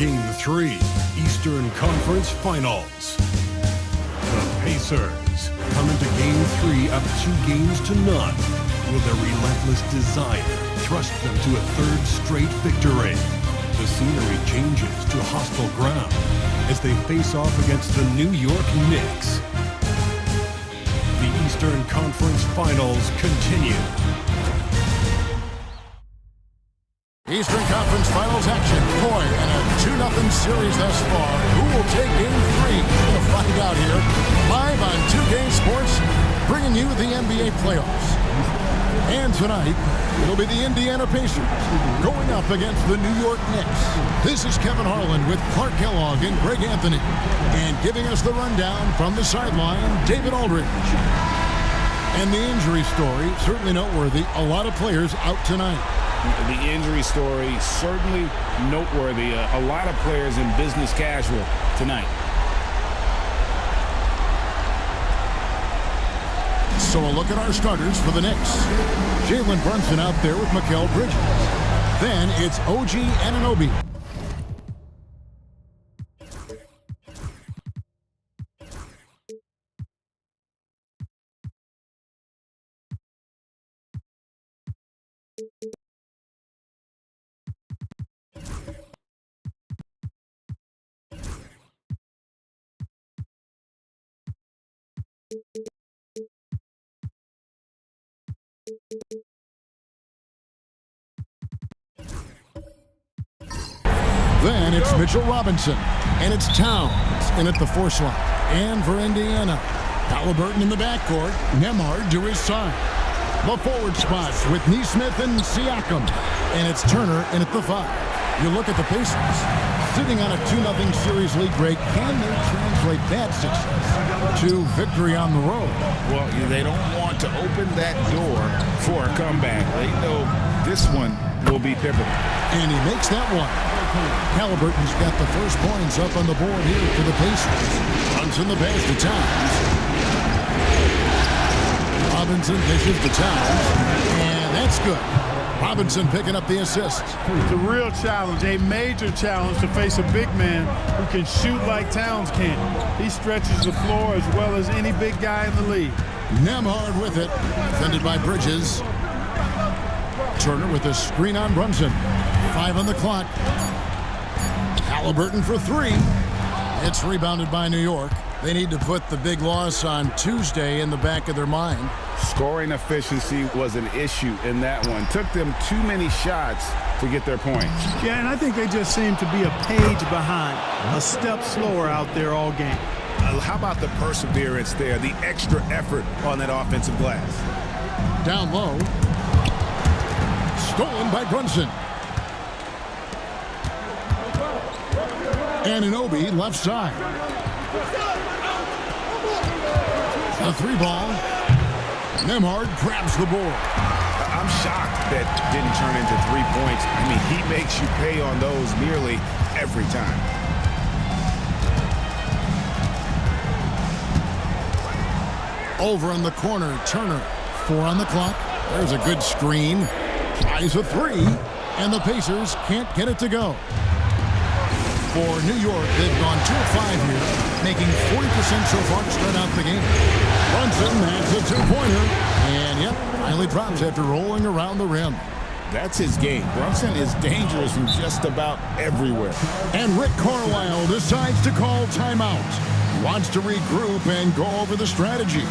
Game 3, Eastern Conference Finals. The Pacers come into Game 3 up 2-0. Will their relentless desire thrust them to a third straight victory? The scenery changes to hostile ground as they face off against the New York Knicks. The Eastern Conference Finals continue. Eastern Conference Finals action. Boy, and a 2-0 series thus far. Who will take Game 3? We'll find out here. Live on 2K Sports, bringing you the NBA playoffs. And tonight, it'll be the Indiana Pacers going up against the New York Knicks. This is Kevin Harlan with Clark Kellogg and Greg Anthony. And giving us the rundown from the sideline, David Aldridge. And the injury story, certainly noteworthy. A lot of players out tonight. The injury story, certainly noteworthy. A lot of players in business casual tonight. So a look at our starters for the Knicks. Jalen Brunson out there with Mikal Bridges. Then it's OG Anunoby. Then it's Mitchell Robinson, and it's Towns in at the 4 slot. And for Indiana, Halliburton in the backcourt, Nembhard to his side. The forward spots with Nesmith and Siakam, and it's Turner in at the 5. You look at the Pacers, sitting on a 2-0 series lead break. Can they translate that success to victory on the road? Well, they don't want to open that door for a comeback. They know this one will be pivotal. And he makes that one. Halliburton's got the first points up on the board here for the Pacers. Runs in the pass to Towns. Robinson dishes to Towns. And that's good. Robinson picking up the assist. It's a real challenge, a major challenge to face a big man who can shoot like Towns can. He stretches the floor as well as any big guy in the league. Nembhard with it. Defended by Bridges. Turner with a screen on Brunson. 5 on the clock. Halliburton for 3. It's rebounded by New York. They need to put the big loss on Tuesday in the back of their mind. Scoring efficiency was an issue in that one. Took them too many shots to get their points. Yeah, and I think they just seem to be a page behind, a step slower out there all game. How about the perseverance there, the extra effort on that offensive glass? Down low. Stolen by Brunson. Anunoby left side. A 3 ball. Nembhard grabs the board. I'm shocked that didn't turn into 3 points. I mean, he makes you pay on those nearly every time. Over in the corner, Turner. 4 on the clock. There's a good screen. Tries a 3, and the Pacers can't get it to go. For New York, they've gone 2 of 5 here, making 40% so far to start out the game. Brunson has a 2-pointer, and yep, finally drops after rolling around the rim. That's his game. Brunson is dangerous from just about everywhere. And Rick Carlisle decides to call timeout. He wants to regroup and go over the strategy.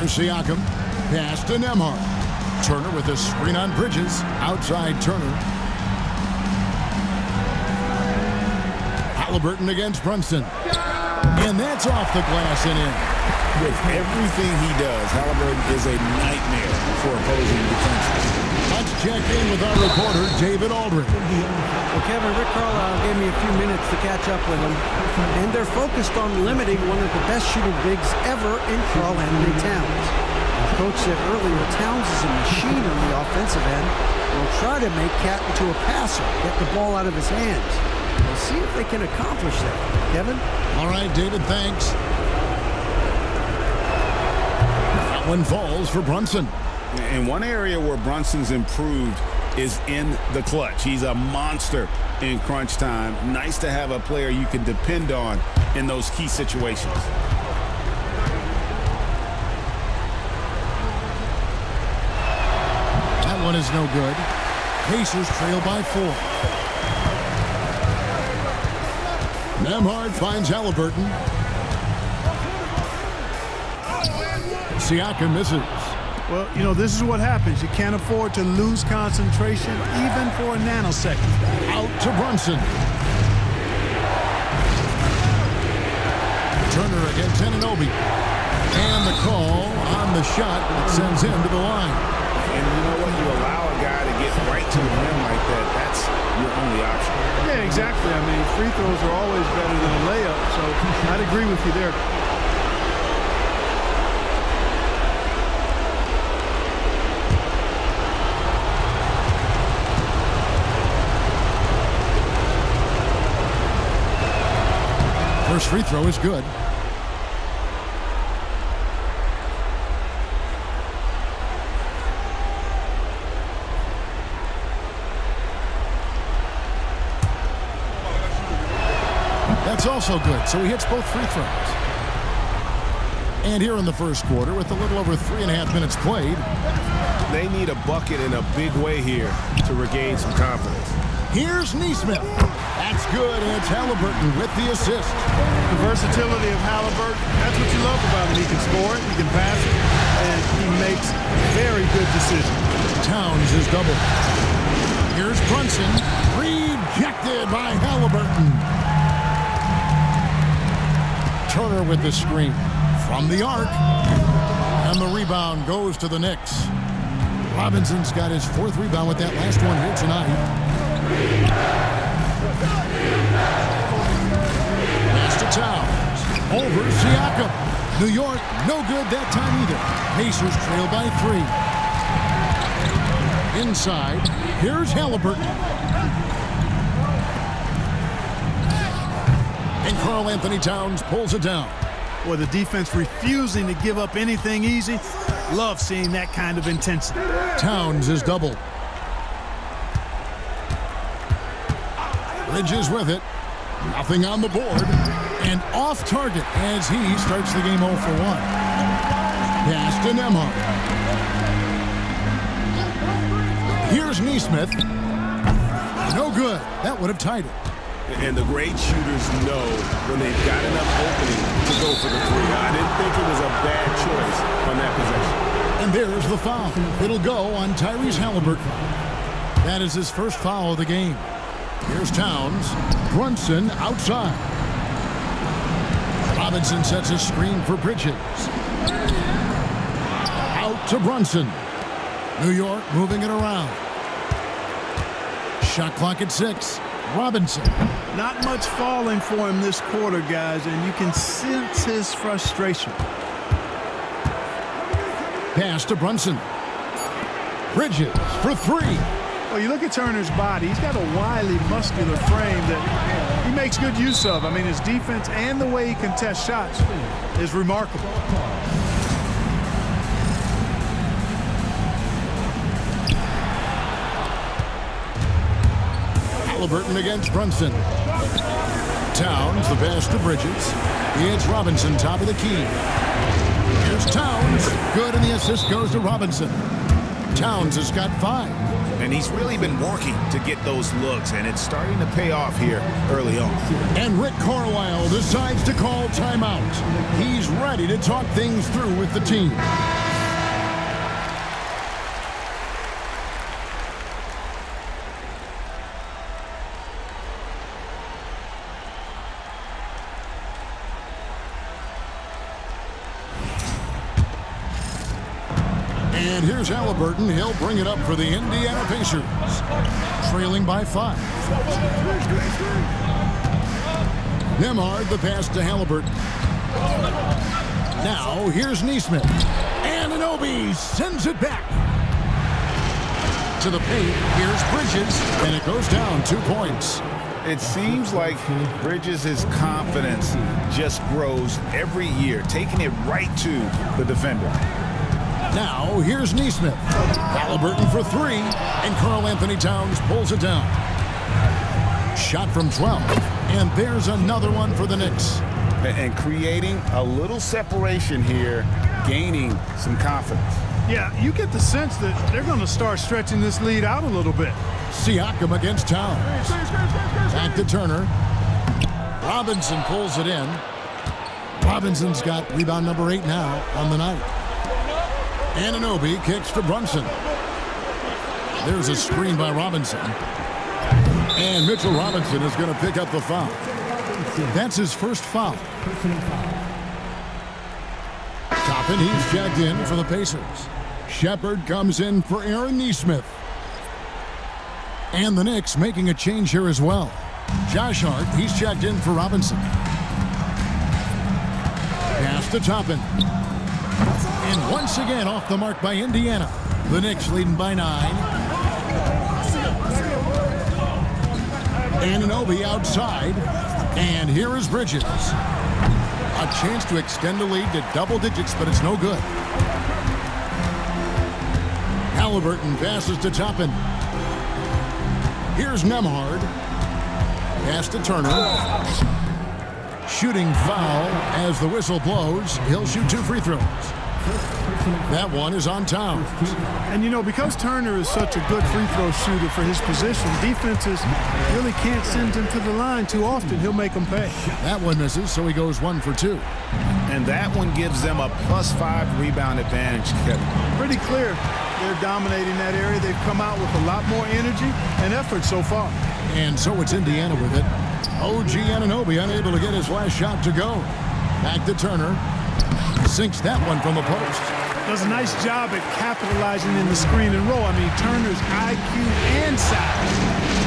Here's Siakam. Pass to Nembhard. Turner with a screen on Bridges. Outside Turner. Halliburton against Brunson. And that's off the glass and in. With everything he does, Halliburton is a nightmare for opposing defenses. Let's check in with our reporter, David Aldridge. Well, Kevin, Rick Carlisle gave me a few minutes to catch up with him, and they're focused on limiting one of the best shooting bigs ever in Karl-Anthony Towns. The coach said earlier, Towns is a machine on the offensive end. Will try to make Cat into a passer, get the ball out of his hands. We'll see if they can accomplish that. Kevin? All right, David, thanks. That one falls for Brunson. And one area where Brunson's improved is in the clutch. He's a monster in crunch time. Nice to have a player you can depend on in those key situations. That one is no good. Pacers trail by 4. Nembhard finds Halliburton. Siakam misses. Well, you know, this is what happens. You can't afford to lose concentration even for a nanosecond. Out to Brunson. Turner against Anunoby. And the call on the shot that sends him to the line. And you know what? You allow a guy to get right to the rim like that, that's your only option. Yeah, exactly. I mean, free throws are always better than a layup, so I'd agree with you there. First free throw is good. That's also good, so he hits both free throws. And here in the first quarter, with a little over 3.5 minutes played, They need a bucket in a big way here to regain some confidence. here's Nesmith. That's good, and it's Halliburton with the assist. The versatility of Halliburton, that's what you love about him. He can score it, he can pass it, and he makes very good decisions. Towns is double. Here's Brunson. Rejected by Halliburton. Turner with the screen from the arc. And the rebound goes to the Knicks. Robinson's got his 4th rebound with that last one here tonight. Pass to Towns. Over Siakam. New York, no good that time either. Pacers trail by 3. Inside, here's Halliburton. And Karl-Anthony Towns pulls it down. Boy, the defense refusing to give up anything easy. Love seeing that kind of intensity. Towns is doubled. Bridges with it. Nothing on the board. And off target as he starts the game 0 for 1. Pass to Nembhard. Here's Nesmith. No good. That would have tied it. And the great shooters know when they've got enough opening to go for the 3. I didn't think it was a bad choice on that possession. And there's the foul. It'll go on Tyrese Halliburton. That is his first foul of the game. Here's Towns. Brunson outside. Robinson sets a screen for Bridges. Out to Brunson. New York moving it around. Shot clock at 6. Robinson. Not much falling for him this quarter, guys, and you can sense his frustration. Pass to Brunson. Bridges for 3. Well, you look at Turner's body. He's got a wily, muscular frame that he makes good use of. I mean, his defense and the way he contests shots is remarkable. Halliburton against Brunson. Towns, the pass to Bridges. It's Robinson, top of the key. Here's Towns. Good, and the assist goes to Robinson. Towns has got 5. And he's really been working to get those looks, and it's starting to pay off here early on. And Rick Carlisle decides to call timeout. He's ready to talk things through with the team. And here's Halliburton. He'll bring it up for the Indiana Pacers. Trailing by 5. Nembhard the pass to Halliburton. Now here's Nesmith. And Anunoby sends it back. To the paint. Here's Bridges. And it goes down 2 points. It seems like Bridges' confidence just grows every year, taking it right to the defender. Now, here's Nesmith. Halliburton for 3, and Karl-Anthony Towns pulls it down. Shot from 12, and there's another one for the Knicks. And creating a little separation here, gaining some confidence. Yeah, you get the sense that they're going to start stretching this lead out a little bit. Siakam against Towns. Back to Turner. Robinson pulls it in. Robinson's got rebound number 8 now on the night. Anunoby kicks to Brunson. There's a screen by Robinson. And Mitchell Robinson is going to pick up the foul. That's his first foul. Toppin, he's checked in for the Pacers. Shepard comes in for Aaron Nesmith. And the Knicks making a change here as well. Josh Hart, he's checked in for Robinson. Pass to Toppin. And once again off the mark by Indiana. The Knicks leading by 9. Anunoby outside. And here is Bridges. A chance to extend the lead to double digits, but it's no good. Halliburton passes to Toppin. Here's Nembhard. Pass to Turner. Shooting foul as the whistle blows. He'll shoot 2 free throws. That one is on Towns. And, you know, because Turner is such a good free throw shooter for his position, defenses really can't send him to the line too often. He'll make them pay. That one misses, so he goes 1 for 2. And that one gives them a +5 rebound advantage, Kevin. Pretty clear they're dominating that area. They've come out with a lot more energy and effort so far. And so it's Indiana with it. OG Anunoby unable to get his last shot to go. Back to Turner. Sinks that one from the post. Does a nice job at capitalizing in the screen and roll. I mean, Turner's IQ and size.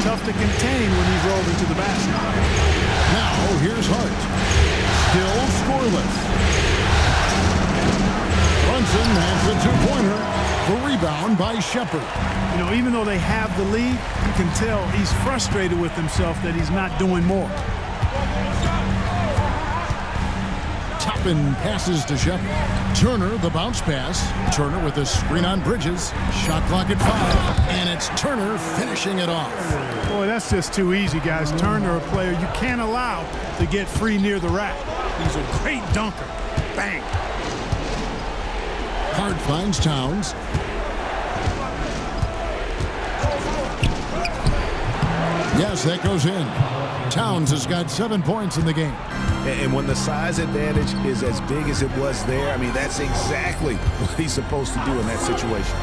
Tough to contain when he's rolled into the basket. Now, here's Hart. Still scoreless. Brunson has the 2-pointer. The rebound by Shepard. You know, even though they have the lead, you can tell he's frustrated with himself that he's not doing more. Toppin passes to Shepard. Turner, the bounce pass. Turner with a screen on Bridges. Shot clock at 5. And it's Turner finishing it off. Boy, that's just too easy, guys. Turner, a player you can't allow to get free near the rack. He's a great dunker. Bang. Hart finds Towns. Yes, that goes in. Towns has got 7 points in the game. And when the size advantage is as big as it was there, I mean, that's exactly what he's supposed to do in that situation.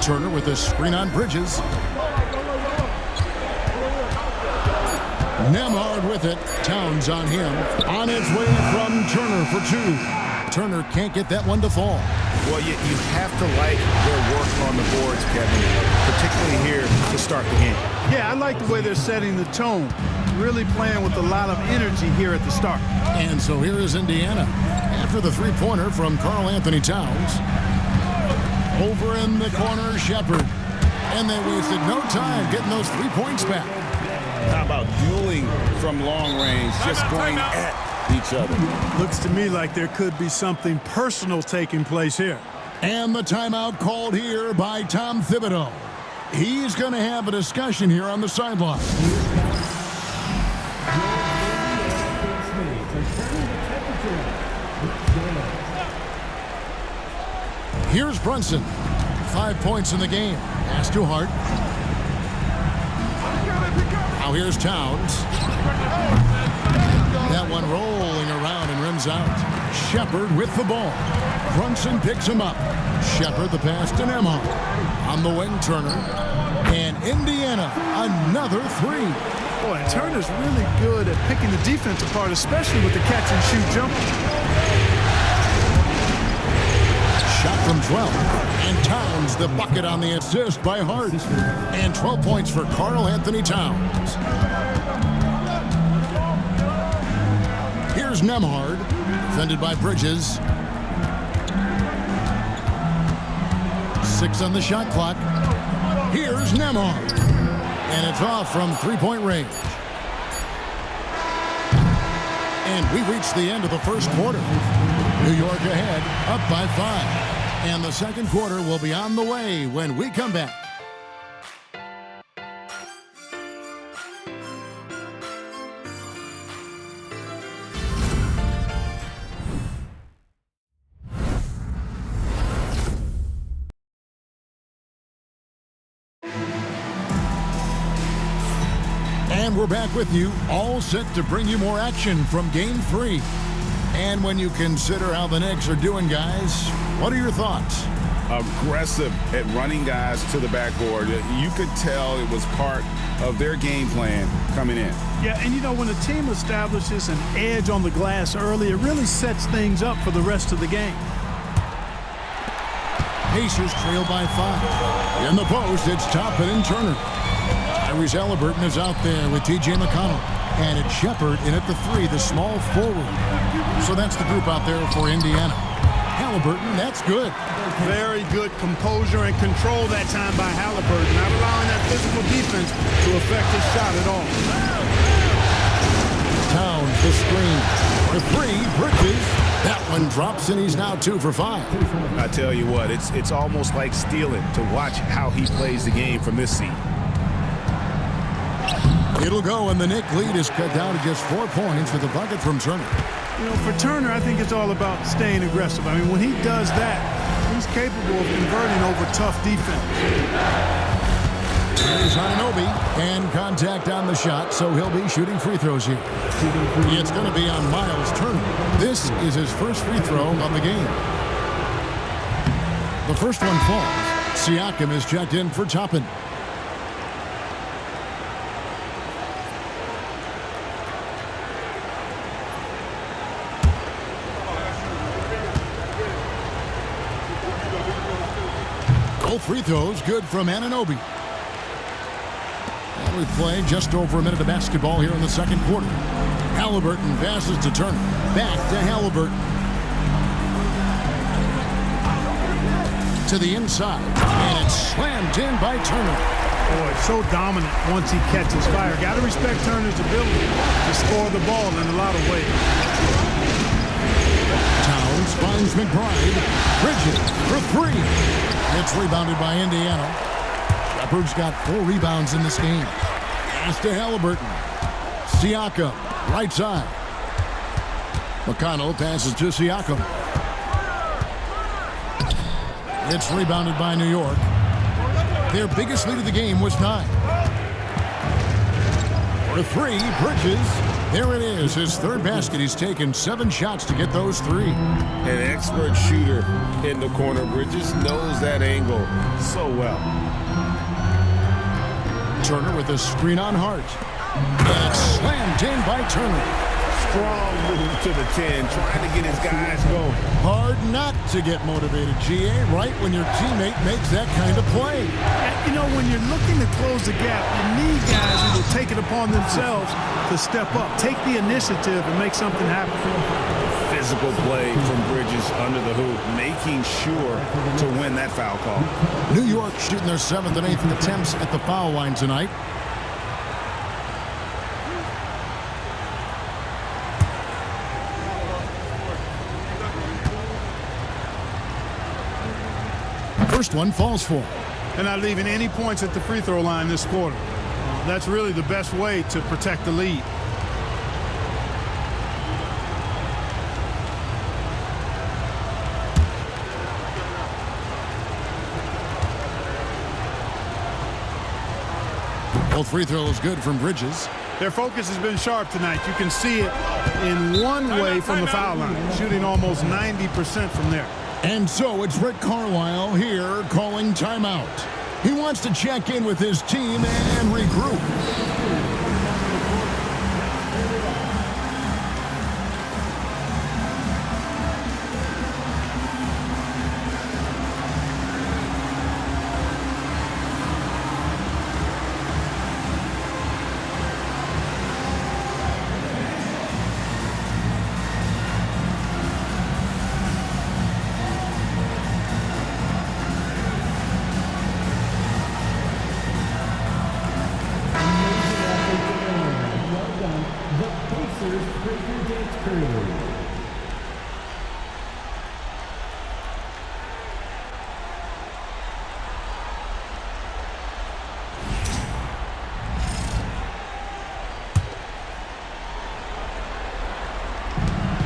Turner with a screen on Bridges. Nembhard with it. Towns on him. On its way from Turner for 2. Turner can't get that one to fall. Well, you have to like their work on the boards, Kevin, particularly here to start the game. Yeah, I like the way they're setting the tone. Really playing with a lot of energy here at the start. And so here is Indiana. After the 3-pointer from Karl-Anthony Towns. Over in the corner, Shepard. And they wasted no time getting those 3 points back. How about dueling from long range, just going at each other? Looks to me like there could be something personal taking place here. And the timeout called here by Tom Thibodeau. He's going to have a discussion here on the sideline. Here's Brunson. 5 points in the game. Pass to Hart. Now here's Towns. That one rolling around and rims out. Shepard with the ball. Brunson picks him up. Shepard the pass to Nemhart. On the wing, Turner. And Indiana, another three. Boy, Turner's really good at picking the defense apart, especially with the catch-and-shoot jumper. Shot from 12. And Towns the bucket on the assist by Hart. And 12 points for Karl Anthony Towns. Here's Nemhard, defended by Bridges. 6 on the shot clock. Here's Nemhard. And it's off from three-point range. And we reached the end of the first quarter. New York ahead, up by 5. And the second quarter will be on the way when we come back. And we're back with you, all set to bring you more action from Game 3. And when you consider how the Knicks are doing, guys, what are your thoughts? Aggressive at running guys to the backboard. You could tell it was part of their game plan coming in. Yeah, and you know, when a team establishes an edge on the glass early, it really sets things up for the rest of the game. Pacers trail by 5. In the post, it's Toppin and Turner. Tyrese Halliburton is out there with T.J. McConnell. And it's Shepard in at the 3, the small forward. So that's the group out there for Indiana. Halliburton, that's good. Very good composure and control that time by Halliburton, not allowing that physical defense to affect his shot at all. Towns, the screen. For 3, Bridges. That one drops, and he's now 2 for 5. I tell you what, it's almost like stealing to watch how he plays the game from this seat. It'll go, and the Knick lead is cut down to just 4 points with a bucket from Turner. You know, for Turner, I think it's all about staying aggressive. I mean, when he does that, he's capable of converting over tough defense. Here's Anunoby, and contact on the shot, so he'll be shooting free throws here. It's going to be on Miles Turner. This is his first free throw of the game. The first one falls. Siakam is checked in for Toppin. Both free throws good from Anunoby. And we've played just over a minute of basketball here in the second quarter. Halliburton passes to Turner. Back to Halliburton. To the inside. And it's slammed in by Turner. Boy, so dominant once he catches fire. Got to respect Turner's ability to score the ball in a lot of ways. Towns finds McBride. Bridges for 3. It's rebounded by Indiana. Shepard's got 4 rebounds in this game. Pass to Halliburton. Siakam, right side. McConnell passes to Siakam. It's rebounded by New York. Their biggest lead of the game was 9. For 3, Bridges. There it is, his third basket. He's taken 7 shots to get those 3. An expert shooter in the corner. Bridges knows that angle so well. Turner with a screen on Hart. And it's slammed in by Turner. Strong move to the 10, trying to get his guys going. Hard not to get motivated, GA, right when your teammate makes that kind of play. You know, when you're looking to close the gap, you need guys who will take it upon themselves to step up, take the initiative, and make something happen. Physical play from Bridges under the hoop, making sure to win that foul call. New York shooting their 7th and 8th attempts at the foul line tonight. First one falls for. They're not leaving any points at the free throw line this quarter. That's really the best way to protect the lead. Both free throws good from Bridges. Their focus has been sharp tonight. You can see it in one way from the foul line, shooting almost 90% from there. And so it's Rick Carlisle here calling timeout. He wants to check in with his team and regroup.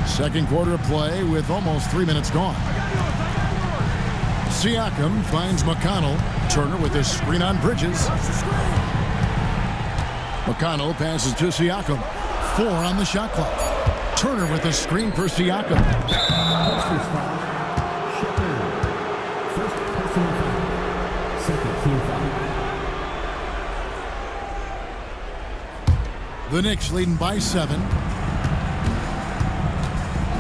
Second quarter of play with almost 3 minutes gone. Siakam finds McConnell. Turner with his screen on Bridges. McConnell passes to Siakam. 4 on the shot clock. Turner with a screen for Siakam. The Knicks leading by 7.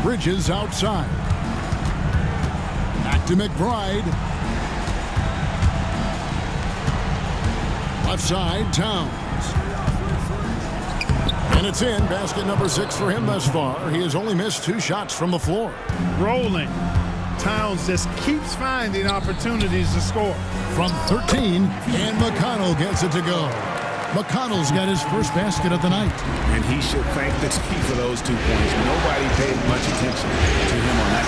Bridges outside. Back to McBride. Left side, Towns. And it's in. Basket number 6 for him thus far. He has only missed 2 shots from the floor. Rolling. Towns just keeps finding opportunities to score. From 13, and McConnell gets it to go. McConnell's got his first basket of the night. And he should thank the team for those 2 points. Nobody paid much attention to him on that.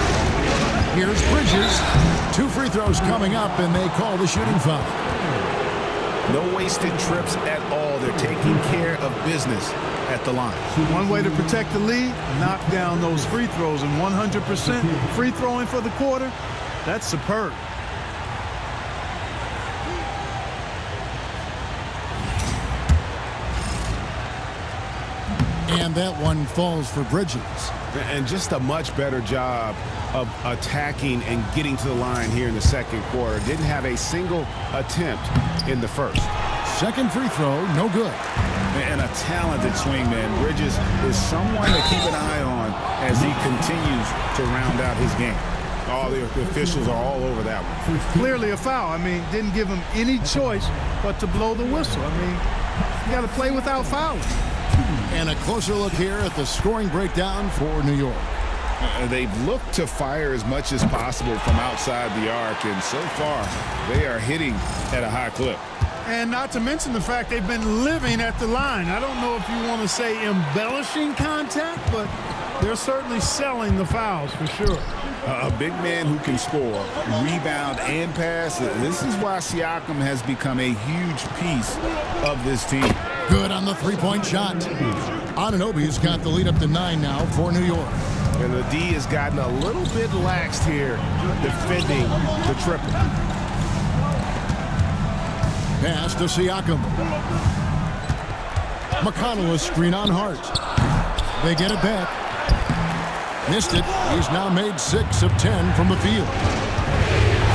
Here's Bridges. 2 free throws coming up, and they call the shooting foul. No wasted trips at all. They're taking care of business at the line. One way to protect the lead, knock down those free throws, and 100% free throwing for the quarter, that's superb. And that one falls for Bridges. And just a much better job of attacking and getting to the line here in the second quarter. Didn't have a single attempt in the first. Second free throw, no good. And a talented swingman. Bridges is someone to keep an eye on as he continues to round out his game. All the officials are all over that one. Clearly a foul. I mean, didn't give him any choice but to blow the whistle. I mean, you got to play without fouling. And a closer look here at the scoring breakdown for New York. They've looked to fire as much as possible from outside the arc, and so far they are hitting at a high clip. And not to mention the fact they've been living at the line. I don't know if you want to say embellishing contact, but they're certainly selling the fouls for sure. A big man who can score, rebound, and pass. This is why Siakam has become a huge piece of this team. Good on the three-point shot. Anunoby's got the lead up to 9 now for New York. And the D has gotten a little bit laxed here defending the triple. Pass to Siakam. McConnell a screen on Hart. They get it back. Missed it. He's now made 6 of 10 from the field.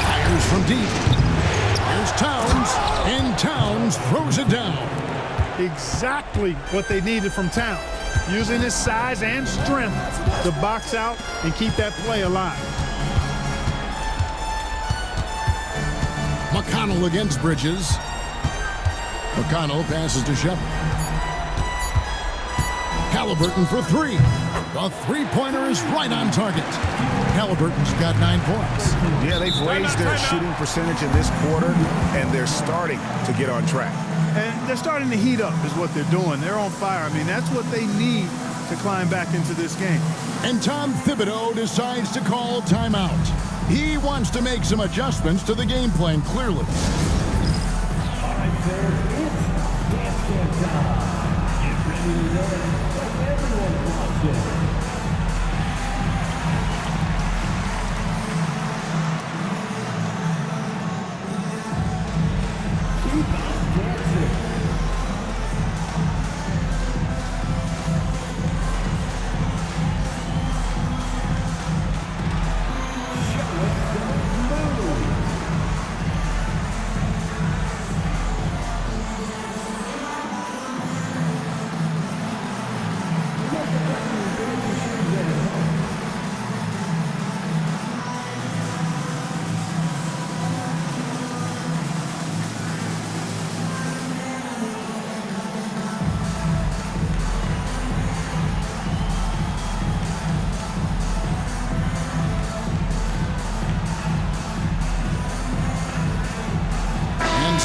Fires from deep. Here's Towns, and Towns throws it down. Exactly what they needed from Towns. Using his size and strength to box out and keep that play alive. McConnell against Bridges. McConnell passes to Shepard. Halliburton for 3. The three-pointer is right on target. Halliburton's got 9 points. Yeah, they've raised their shooting percentage in this quarter, and they're starting to get on track. And they're starting to heat up is what they're doing. They're on fire. I mean, that's what they need to climb back into this game. And Tom Thibodeau decides to call timeout. He wants to make some adjustments to the game plan, clearly. All right, fans, it's dance time. Get ready to learn what everyone watching. Keep on dancing.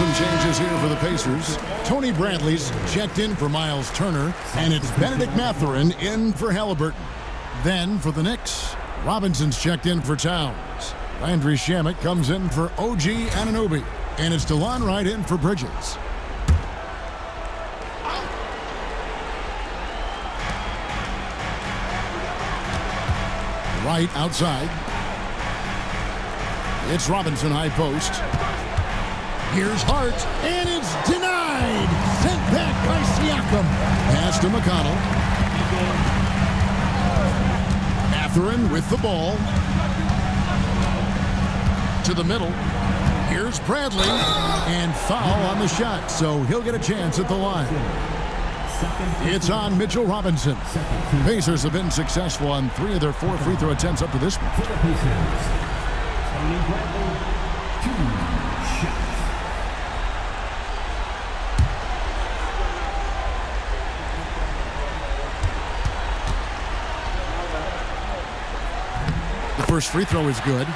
some changes here for the Pacers. Tony Bradley's checked in for Miles Turner, and it's Benedict Mathurin in for Halliburton. Then for the Knicks, Robinson's checked in for Towns. Landry Shamet comes in for OG Anunoby, and it's DeLon Wright in for Bridges. Wright outside. It's Robinson high post. Here's Hart, and it's denied. Sent back by Siakam. Pass to McConnell. Mathurin with the ball. To the middle. Here's Bradley, and foul on the shot, so he'll get a chance at the line. It's on Mitchell Robinson. Pacers have been successful on 3 of their 4 free throw attempts up to this point. For the Pacers, Tony Bradley, 2 shots. The first free throw is good.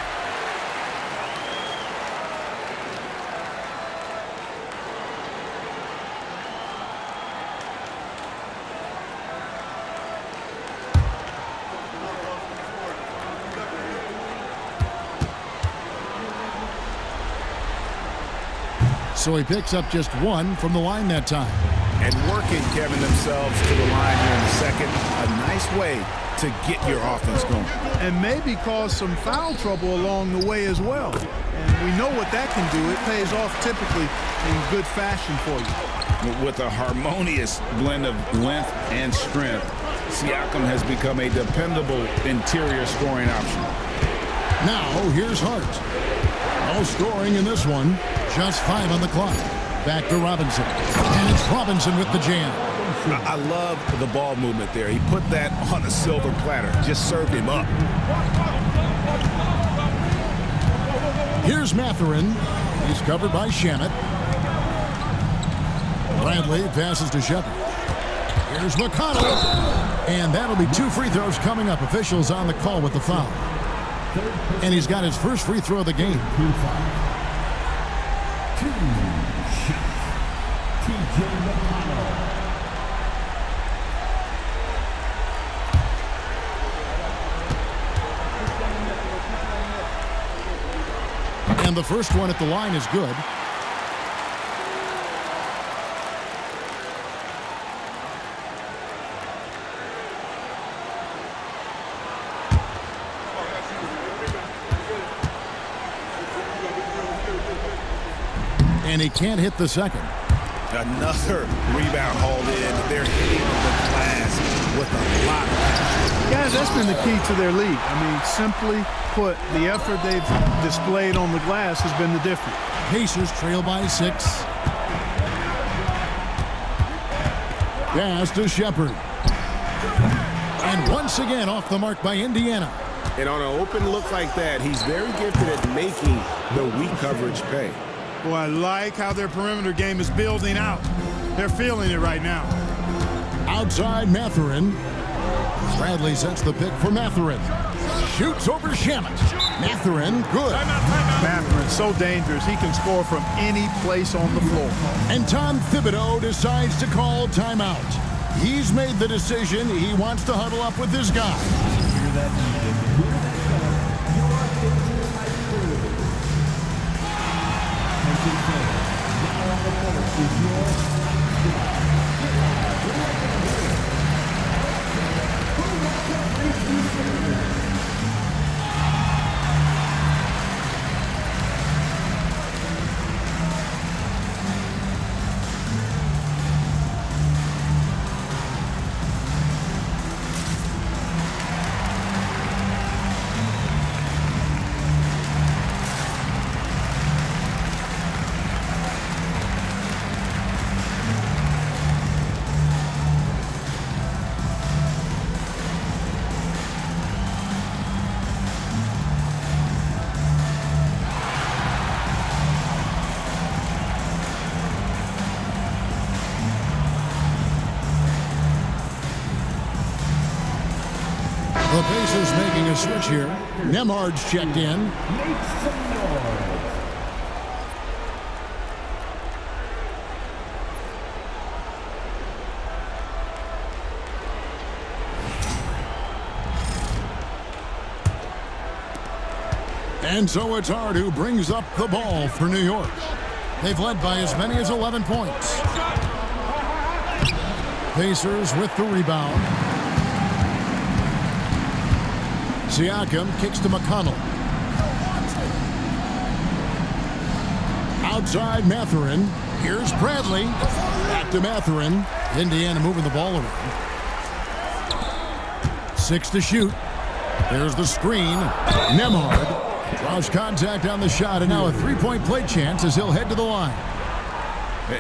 So he picks up just 1 from the line that time. And working, Kevin, themselves to the line here in the second. A nice way to get your offense going. And maybe cause some foul trouble along the way as well. And we know what that can do. It pays off typically in good fashion for you. With a harmonious blend of length and strength, Siakam has become a dependable interior scoring option. Now here's Hart. No scoring in this one. Just 5 on the clock. Back to Robinson. And it's Robinson with the jam. I love the ball movement there. He put that on a silver platter. Just served him up. Here's Mathurin. He's covered by Shamet. Bradley passes to Shepard. Here's McConnell. And that'll be 2 free throws coming up. Officials on the call with the foul. And he's got his first free throw of the game. 2 shots. TJ McConnell. And the first one at the line is good. And he can't hit the second. Another rebound hauled in. They're hitting the glass with a lot of passion. Guys, that's been the key to their league. I mean, simply put, the effort they've displayed on the glass has been the difference. Pacers trail by 6. Pass to Shepard. And once again off the mark by Indiana. And on an open look like that, he's very gifted at making the weak coverage pay. Boy, I like how their perimeter game is building out. They're feeling it right now. Outside Mathurin. Bradley sets the pick for Mathurin. Shoots over Shamet. Mathurin, good. Mathurin, so dangerous. He can score from any place on the floor. And Tom Thibodeau decides to call timeout. He's made the decision. He wants to huddle up with his guy. Hear that music. Hear that sound. Your favorite high school. Attention fans. Now on the court is your The Pacers making a switch here. Nemhard's checked in. Make some noise. And so it's Hart who brings up the ball for New York. They've led by as many as 11 points. Pacers with the rebound. Siakam kicks to McConnell. Outside Mathurin. Here's Bradley. Back to Mathurin. Indiana moving the ball around. 6 to shoot. There's the screen. Nembhard draws contact on the shot, and now a three-point play chance as he'll head to the line.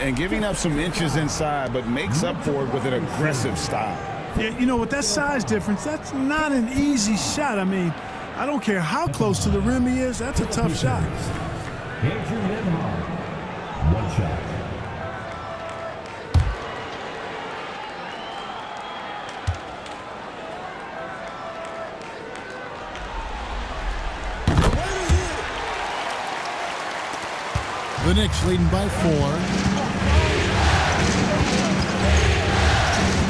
And giving up some inches inside, but makes up for it with an aggressive style. Yeah, you know, with that size difference, that's not an easy shot. I mean, I don't care how close to the rim he is, that's a tough shot. Andrew Nembhard. One shot. The Knicks leading by 4.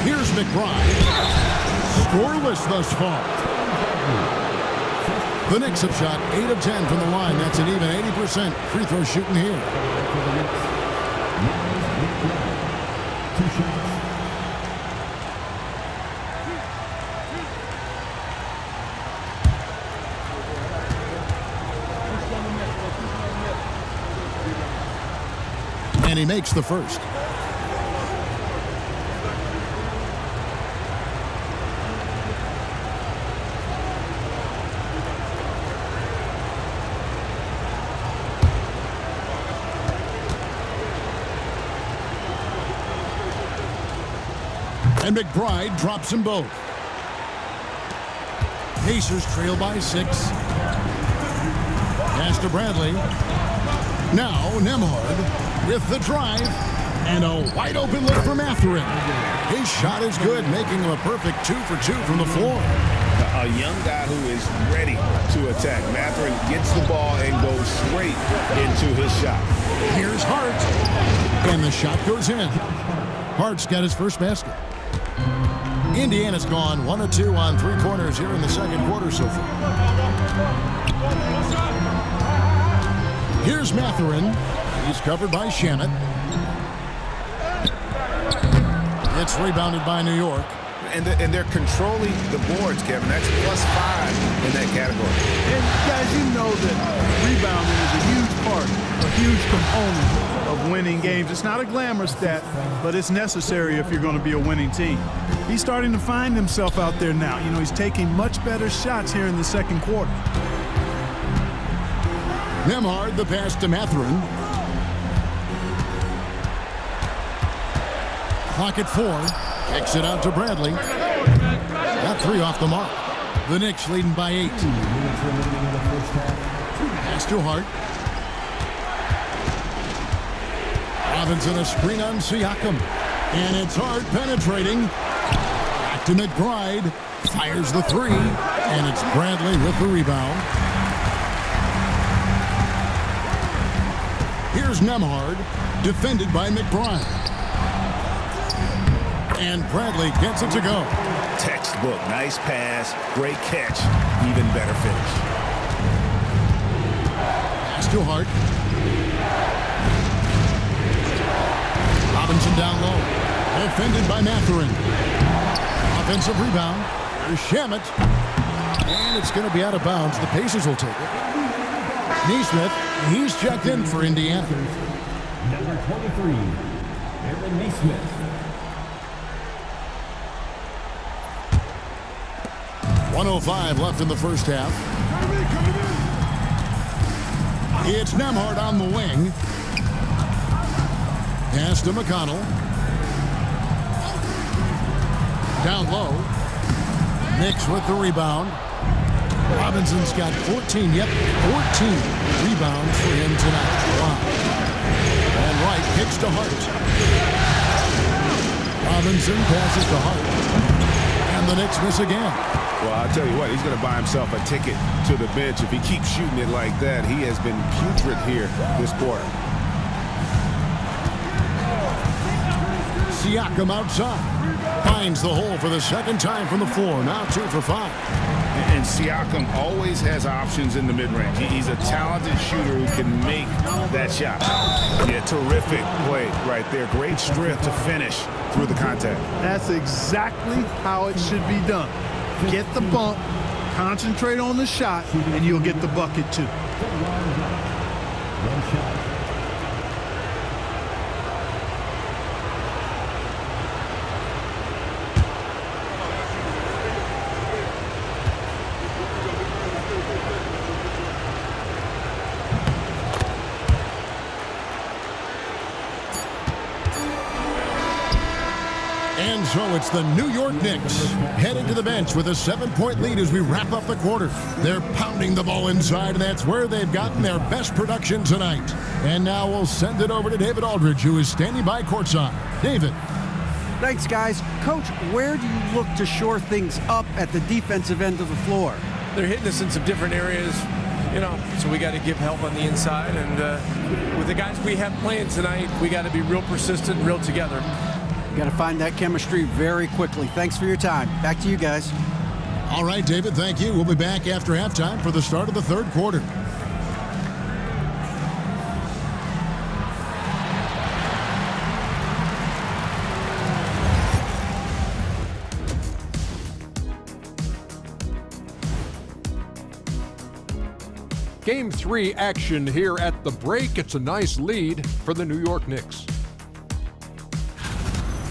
Here's McBride. Scoreless thus far. The Knicks have shot 8 of 10 from the line. That's an even 80% free throw shooting here. Two shots. And he makes the first. And McBride drops them both. Pacers trail by 6. Pass to Bradley. Now Nembhard with the drive. And a wide open look for Mathurin. His shot is good, making him a perfect 2 for 2 from the floor. A young guy who is ready to attack. Mathurin gets the ball and goes straight into his shot. Here's Hart. And the shot goes in. Hart's got his first basket. Indiana's gone 1 of 2 on three-pointers here in the second quarter so far. Here's Mathurin. He's covered by Shamet. It's rebounded by New York. And they're controlling the boards, Kevin. That's +5 in that category. And guys, you know that rebounding is a huge part, a huge component of winning games. It's not a glamour stat, but it's necessary if you're going to be a winning team. He's starting to find himself out there now. You know, he's taking much better shots here in the second quarter. Nembhard, the pass to Mathurin. Clock at 4. Kicks it out to Bradley. Got 3 off the mark. The Knicks leading by 8. Pass to Hart. Robinson a screen on Siakam. And it's Hart penetrating. Back to McBride. Fires the 3. And it's Bradley with the rebound. Here's Nembhard. Defended by McBride. And Bradley gets it to go. Textbook. Nice pass. Great catch. Even better finish. Pass to Hart. Robinson down low. Defended by Mathurin. Offensive rebound. There's Shamet. And it's going to be out of bounds. The Pacers will take it. Nesmith, he's checked in for Indiana. Number 23, Aaron Nesmith. 1:05 left in the first half. It's Nembhard on the wing. Pass to McConnell. Down low. Knicks with the rebound. Robinson's got 14 rebounds for him tonight. Wow. And Wright kicks to Hart. Robinson passes to Hart. And the Knicks miss again. Well, I'll tell you what, he's going to buy himself a ticket to the bench. If he keeps shooting it like that, he has been putrid here this quarter. Siakam outside. Finds the hole for the second time from the floor. Now 2 for 5. And Siakam always has options in the mid-range. He's a talented shooter who can make that shot. Yeah, terrific play right there. Great strength to finish through the contact. That's exactly how it should be done. Get the bump, concentrate on the shot, and you'll get the bucket too. One shot. And so it's the New York Knicks headed to the bench with a 7-point lead as we wrap up the quarter. They're pounding the ball inside, and that's where they've gotten their best production tonight. And now we'll send it over to David Aldridge, who is standing by courtside. David. Thanks, guys. Coach, where do you look to shore things up at the defensive end of the floor? They're hitting us in some different areas, so we got to give help on the inside. And with the guys we have playing tonight, we got to be real persistent, real together. Got to find that chemistry very quickly. Thanks for your time. Back to you guys. All right, David, thank you. We'll be back after halftime for the start of the third quarter. Game 3 action here at the break. It's a nice lead for the New York Knicks.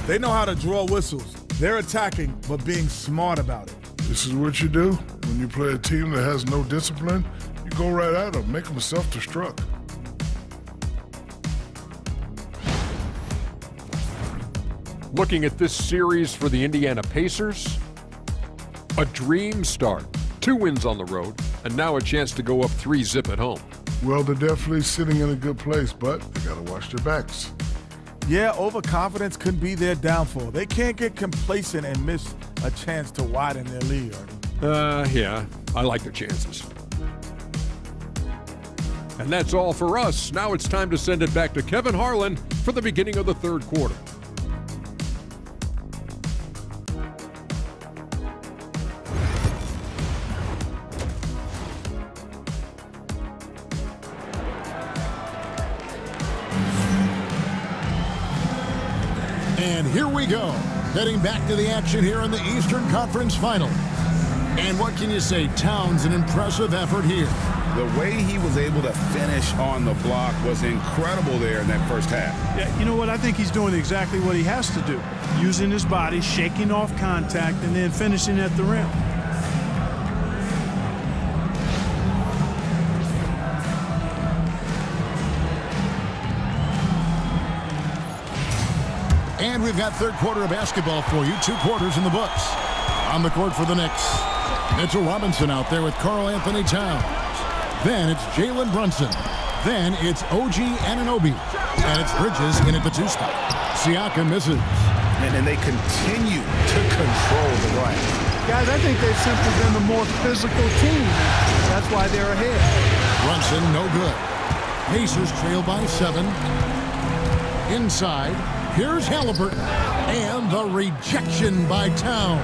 They know how to draw whistles. They're attacking, but being smart about it. This is what you do when you play a team that has no discipline. You go right at them, make them self-destruct. Looking at this series for the Indiana Pacers, a dream start. 2 wins on the road, and now a chance to go up 3-0 at home. Well, they're definitely sitting in a good place, but they got to watch their backs. Yeah, overconfidence could be their downfall. They can't get complacent and miss a chance to widen their lead. Yeah, I like their chances. And that's all for us. Now it's time to send it back to Kevin Harlan for the beginning of the third quarter. And here we go, heading back to the action here in the Eastern Conference Final. And what can you say? Towns, an impressive effort here. The way he was able to finish on the block was incredible there in that first half. Yeah, you know what? I think he's doing exactly what he has to do. Using his body, shaking off contact, and then finishing at the rim. And we've got third quarter of basketball for you. 2 quarters in the books. On the court for the Knicks, Mitchell Robinson out there with Karl Anthony Towns. Then it's Jalen Brunson. Then it's OG Anunoby. And it's Bridges in at the 2 spot. Siakam misses. And they continue to control the glass. Guys, I think they've simply been the more physical team. That's why they're ahead. Brunson, no good. Pacers trail by 7. Inside, here's Halliburton. And the rejection by Towns.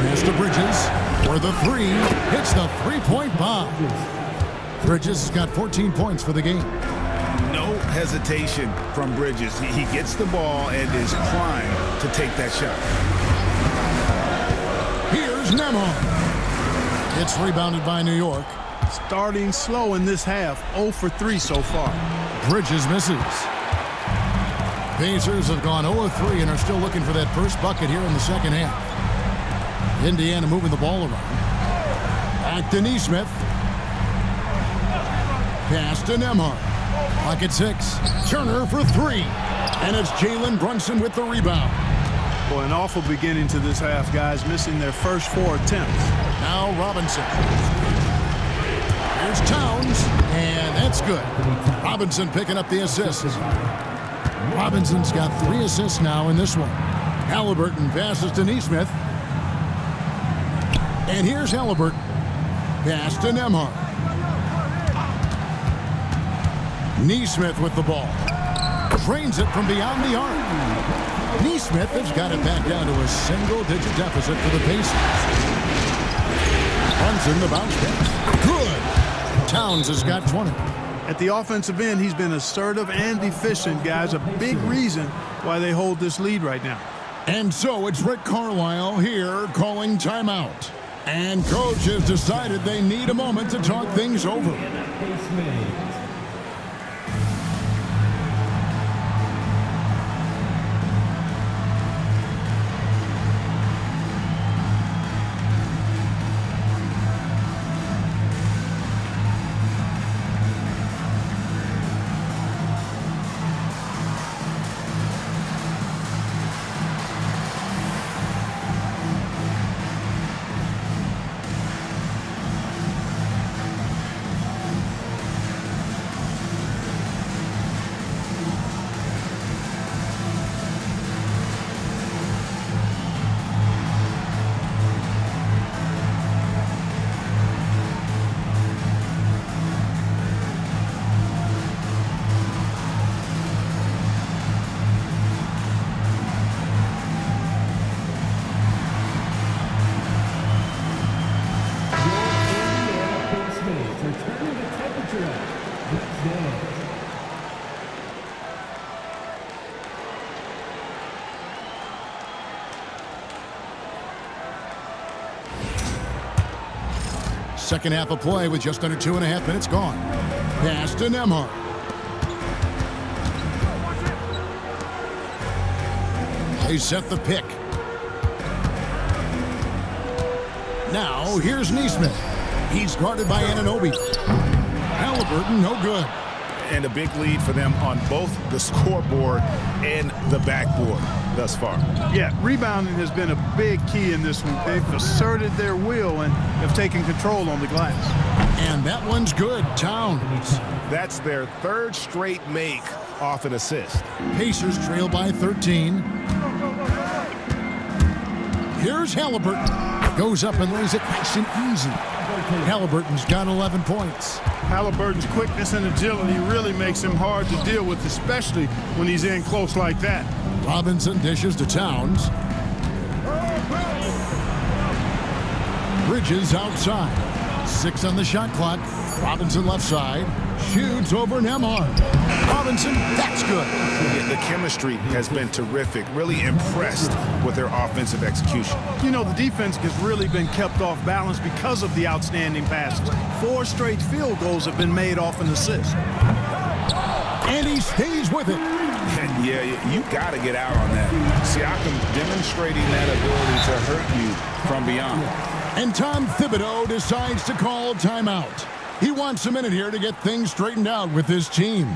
Pass to Bridges, where the 3 hits the 3-point bomb. Bridges has got 14 points for the game. No hesitation from Bridges. He gets the ball and is primed to take that shot. Here's Nembhard. It's rebounded by New York. Starting slow in this half, 0 for 3 so far. Bridges misses. Pacers have gone 0-3 and are still looking for that first bucket here in the second half. Indiana moving the ball around. Back to Nesmith. Pass to Nembhard. Pocket 6. Turner for 3. And it's Jalen Brunson with the rebound. Boy, an awful beginning to this half, guys, missing their first 4 attempts. Now Robinson. Here's Towns, and that's good. Robinson picking up the assist. Robinson's got 3 assists now in this one. Halliburton passes to Nesmith. And here's Halliburton. Pass to Nembhard. Nesmith with the ball. Drains it from beyond the arc. Nesmith Neesmith has got it back down to a single-digit deficit for the Pacers. Brunson, the bounce pass. Good. Towns has got 20. At the offensive end, he's been assertive and efficient, guys. A big reason why they hold this lead right now. And so it's Rick Carlisle here calling timeout. And coach has decided they need a moment to talk things over. Second half of play with just under 2.5 minutes gone. Pass to Nembhard. They set the pick. Now here's Neesmith. He's guarded by Anunoby. Halliburton, no good. And a big lead for them on both the scoreboard and the backboard thus far. Yeah, rebounding has been a big key in this one. They've asserted their will and have taken control on the glass. And that one's good. Towns. That's their third straight make off an assist. Pacers trail by 13. Here's Halliburton. Goes up and lays it nice and easy. Halliburton's got 11 points. Halliburton's quickness and agility really makes him hard to deal with, especially when he's in close like that. Robinson dishes to Towns. Bridges outside. 6 on the shot clock. Robinson left side. Shoots over Nembhard. Robinson, that's good. The chemistry has been terrific. Really impressed with their offensive execution. You know, the defense has really been kept off balance because of the outstanding passes. 4 straight field goals have been made off an assist. And he stays with it. Yeah, you got to get out on that. Siakam demonstrating that ability to hurt you from beyond. And Tom Thibodeau decides to call timeout. He wants a minute here to get things straightened out with his team.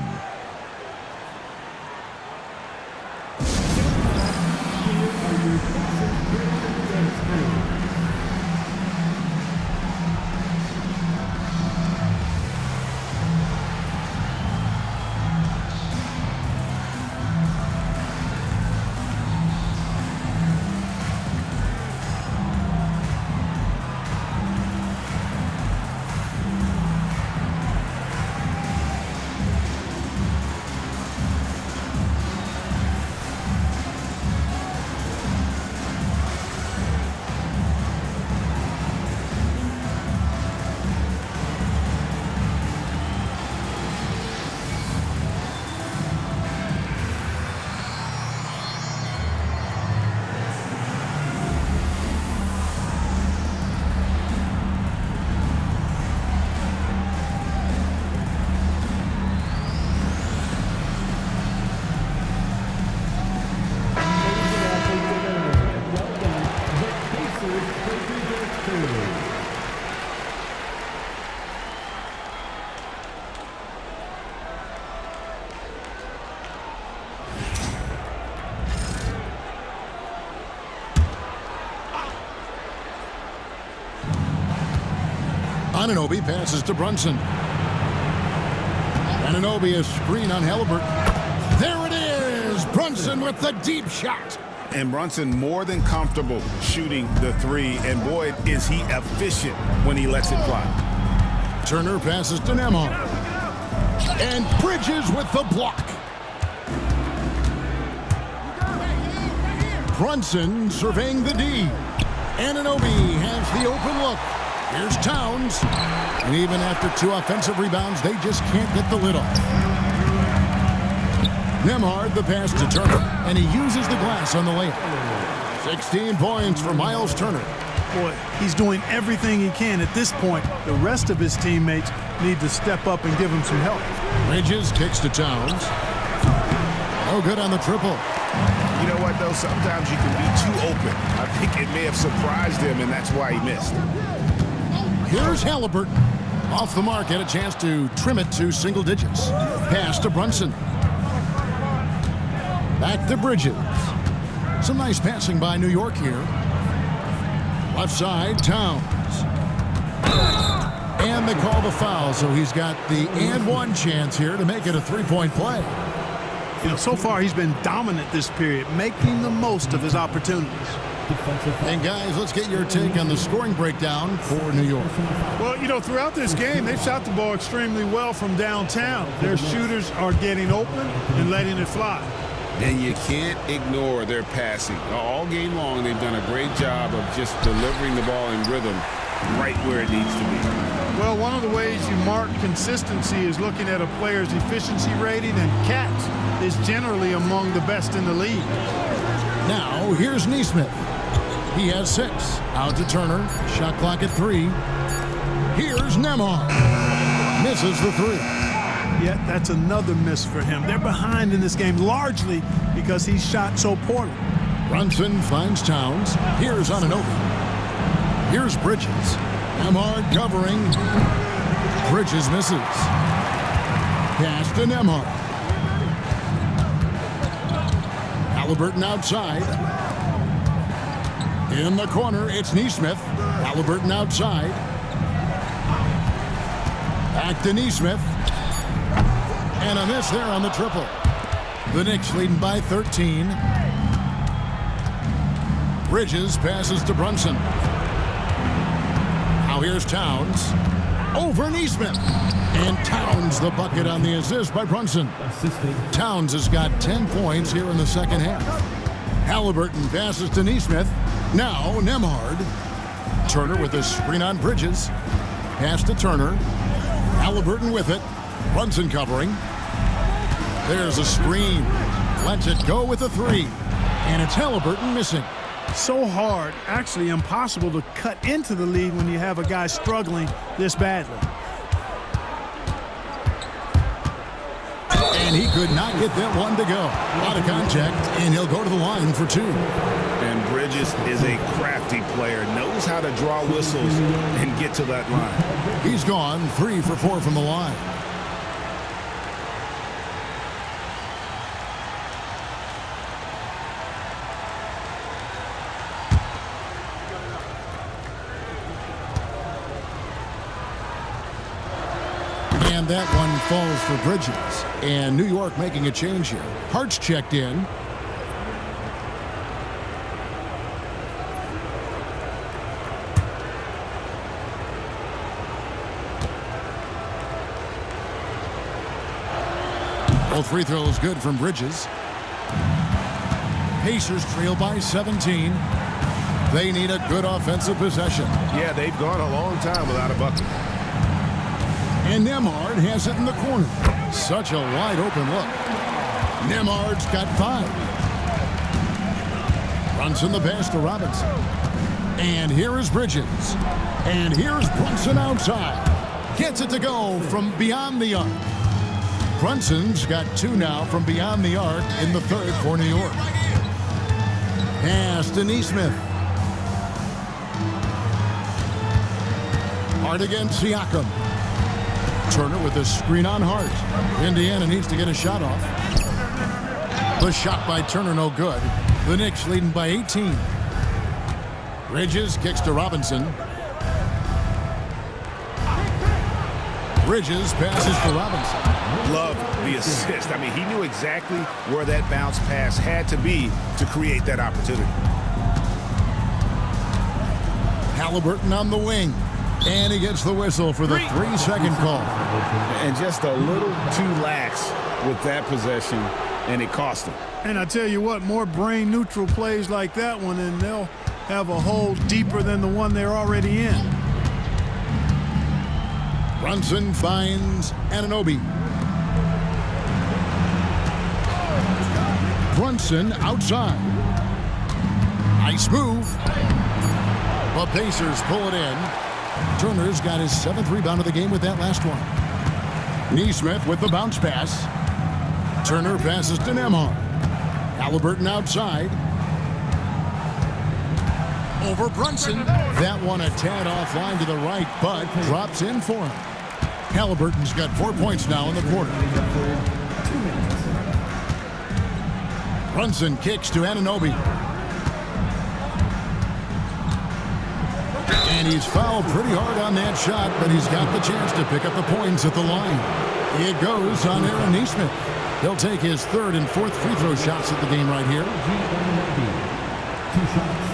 Anunoby passes to Brunson. Anunoby a screen on Halliburton. There it is! Brunson with the deep shot. And Brunson more than comfortable shooting the 3, and boy, is he efficient when he lets it fly. Turner passes to Nembhard. And Bridges with the block. Brunson surveying the D. Anunoby has the open look. Here's Towns. And even after 2 offensive rebounds, they just can't get the lid off. Nembhard the pass to Turner, and he uses the glass on the layup. 16 points for Miles Turner. Boy, he's doing everything he can at this point. The rest of his teammates need to step up and give him some help. Bridges kicks to Towns. No good on the triple. You know what, though? Sometimes you can be too open. I think it may have surprised him, and that's why he missed. Here's Halliburton. Off the mark, had a chance to trim it to single digits. Pass to Brunson. Back to Bridges. Some nice passing by New York here. Left side, Towns. And they call the foul, so he's got the and one chance here to make it a three-point play. You know, so far he's been dominant this period, making the most of his opportunities. And guys, let's get your take on the scoring breakdown for New York. Well, you know, throughout this game, they've shot the ball extremely well from downtown. Their shooters are getting open and letting it fly. And you can't ignore their passing. All game long, they've done a great job of just delivering the ball in rhythm right where it needs to be. Well, one of the ways you mark consistency is looking at a player's efficiency rating, and Katz is generally among the best in the league. Now, here's Nesmith. He has 6. Out to Turner. Shot clock at 3. Here's Nembhard. Misses the 3. Yet that's another miss for him. They're behind in this game largely because he shot so poorly. Brunson finds Towns. Here's Anunoby. Here's Bridges. Nembhard covering. Bridges misses. Pass to Nembhard. Halliburton outside. In the corner, it's Nesmith. Halliburton outside. Back to Nesmith. And a miss there on the triple. The Knicks leading by 13. Bridges passes to Brunson. Now here's Towns. Over Nesmith. And Towns the bucket on the assist by Brunson. Towns has got 10 points here in the second half. Halliburton passes to Nesmith. Now Nembhard. Turner with a screen on Bridges. Pass to Turner. Halliburton with it. Brunson covering. There's a screen. Lets it go with a 3. And it's Halliburton missing. So hard, actually impossible to cut into the lead when you have a guy struggling this badly. And he could not get that one to go. Out of contact, and he'll go to the line for 2. And Bridges is a crafty player, knows how to draw whistles and get to that line. He's gone 3 for 4 from the line. And that one falls for Bridges. And New York making a change here. Hart's checked in. Both free throws good from Bridges. Pacers trail by 17. They need a good offensive possession. Yeah, they've gone a long time without a bucket. And Nembhard has it in the corner. Such a wide open look. Nembhard's got 5. Brunson the pass to Robinson. And here is Bridges. And here's Brunson outside. Gets it to go from beyond the arc. Brunson's got 2 now from beyond the arc in the third for New York. Pass to Nesmith. Hart against Siakam. Turner with a screen on Hart. Indiana needs to get a shot off. The shot by Turner no good. The Knicks leading by 18. Bridges kicks to Robinson. Bridges passes to Robinson. Love the assist. I mean, he knew exactly where that bounce pass had to be to create that opportunity. Halliburton on the wing. And he gets the whistle for the 3-second call. And just a little too lax with that possession. and it cost them. And I tell you what, more brain-neutral plays like that one, and they'll have a hole deeper than the one they're already in. Brunson finds Anunoby. Brunson outside. Nice move. The Pacers pull it in. Turner's got his 7th rebound of the game with that last one. Neesmith with the bounce pass. Turner passes to Nembhard. Halliburton outside. Over Brunson. That one a tad offline to the right, but drops in for him. Halliburton's got 4 points now in the quarter. Brunson kicks to Anunoby. And he's fouled pretty hard on that shot, but he's got the chance to pick up the points at the line. It goes on Aaron Neesmith. He'll take his 3rd and 4th free throw shots at the game right here. 2 shots.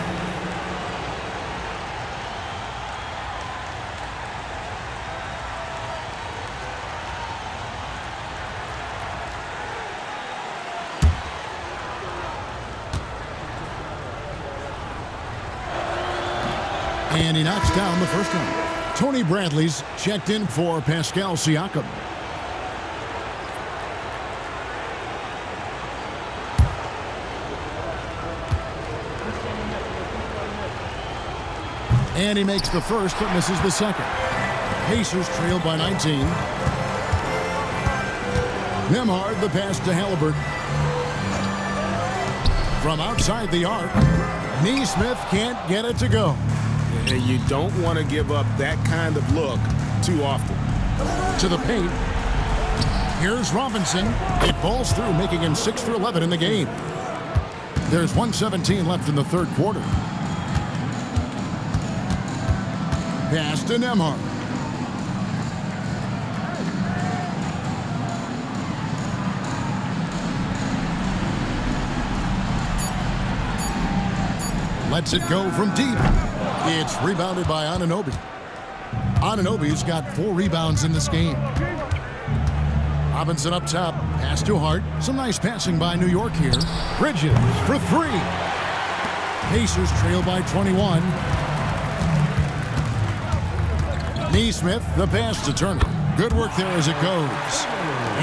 And he knocks down the first one. Tony Bradley's checked in for Pascal Siakam. And he makes the first but misses the second. Pacers trail by 19. Nembhard the pass to Halliburton. From outside the arc, Neesmith can't get it to go. And you don't want to give up that kind of look too often. To the paint. Here's Robinson. It falls through, making him 6 for 11 in the game. There's 1:17 left in the 3rd quarter. Pass to Nembhard. Lets it go from deep. It's rebounded by Anunoby. Anunoby's got 4 rebounds in this game. Robinson up top. Pass to Hart. Some nice passing by New York here. Bridges for 3. Pacers trail by 21. Neesmith, the pass to Turner. Good work there as it goes.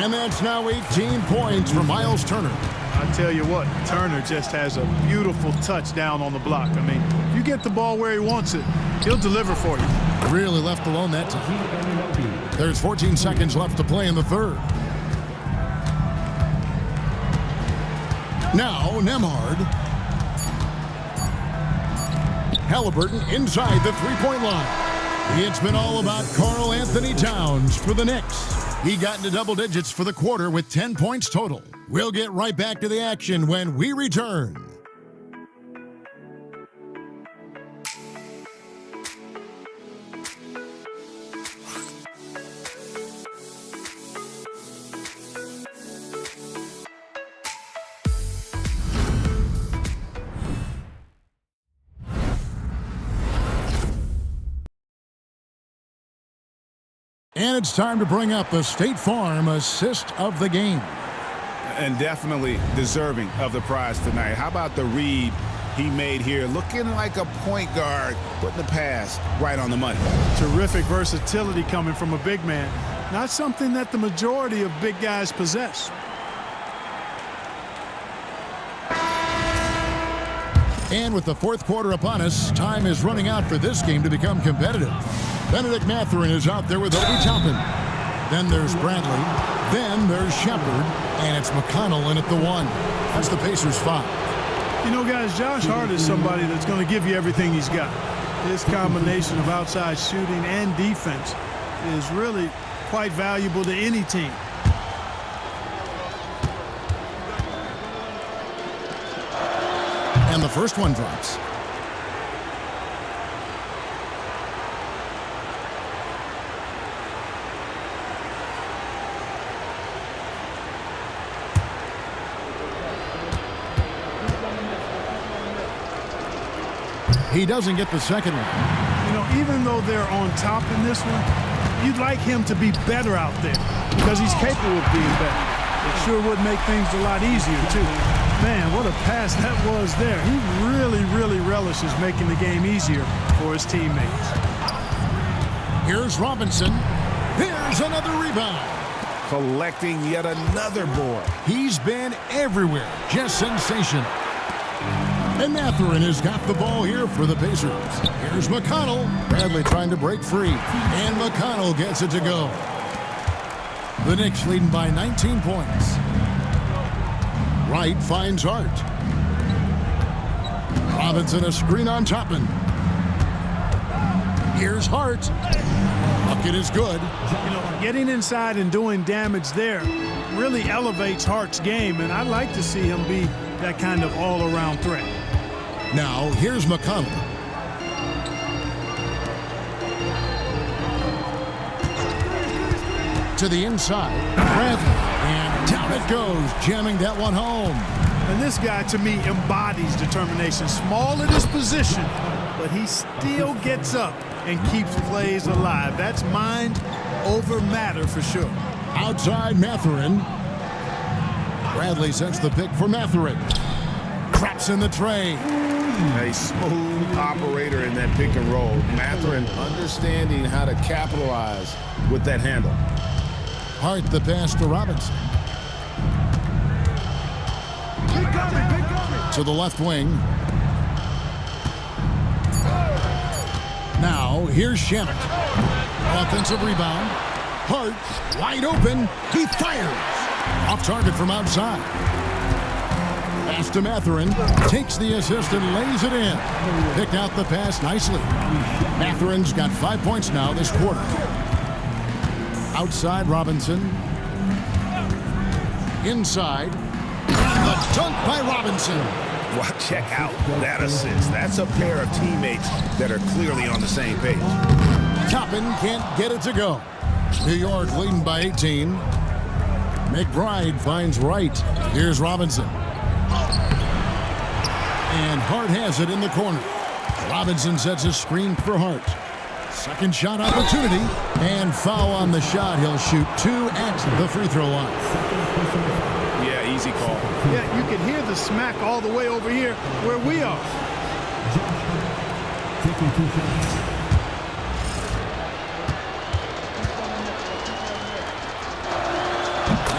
And that's now 18 points for Miles Turner. I tell you what, Turner just has a beautiful touch down on the block. I mean, if you get the ball where he wants it, he'll deliver for you. Really left alone that time. There's 14 seconds left to play in the 3rd. Now, Nembhard. Halliburton inside the 3-point line. It's been all about Karl Anthony Towns for the Knicks. He got into double digits for the quarter with 10 points total. We'll get right back to the action when we return. And it's time to bring up the State Farm assist of the game. And definitely deserving of the prize tonight. How about the read he made here? Looking like a point guard, putting the pass right on the money. Terrific versatility coming from a big man. Not something that the majority of big guys possess. And with the 4th quarter upon us, time is running out for this game to become competitive. Benedict Mathurin is out there with Obi Toppin. Then there's Bradley. Then there's Shepard. And it's McConnell in at the 1. That's the Pacers 5. You know, guys, Josh Hart is somebody that's going to give you everything he's got. His combination of outside shooting and defense is really quite valuable to any team. And the first one drops. He doesn't get the second one. You know, even though they're on top in this one, you'd like him to be better out there because he's capable of being better. It sure would make things a lot easier, too. Man, what a pass that was there. He really relishes making the game easier for his teammates. Here's Robinson. Here's another rebound. Collecting yet another board. He's been everywhere. Just sensational. And Mathurin has got the ball here for the Pacers. Here's McConnell. Bradley trying to break free. And McConnell gets it to go. The Knicks leading by 19 points. Wright finds Hart. Robinson a screen on Toppin. Here's Hart. Bucket is good. You know, getting inside and doing damage there really elevates Hart's game, and I'd like to see him be that kind of all-around threat. Now, here's McConnell. To the inside. Bradley. And down it goes, jamming that one home. And this guy, to me, embodies determination. Small at his position, but he still gets up and keeps plays alive. That's mind over matter for sure. Outside Mathurin. Bradley sends the pick for Mathurin. Traps in the tray. A smooth operator in that pick and roll. Mathurin understanding how to capitalize with that handle. Hart the pass to Robinson. To the left wing. Now, here's Shamet. Offensive rebound. Hart, wide open. He fires. Off target from outside. Pass to Mathurin. Takes the assist and lays it in. Picked out the pass nicely. Mathurin's got 5 points now this quarter. Outside Robinson. Inside. The dunk by Robinson. Wow, check out that assist. That's a pair of teammates that are clearly on the same page. Toppin can't get it to go. New York leading by 18. McBride finds Wright. Here's Robinson. And Hart has it in the corner. Robinson sets a screen for Hart. Second shot opportunity. And foul on the shot. He'll shoot 2 at the free throw line. Yeah, easy call. Yeah, you can hear the smack all the way over here where we are.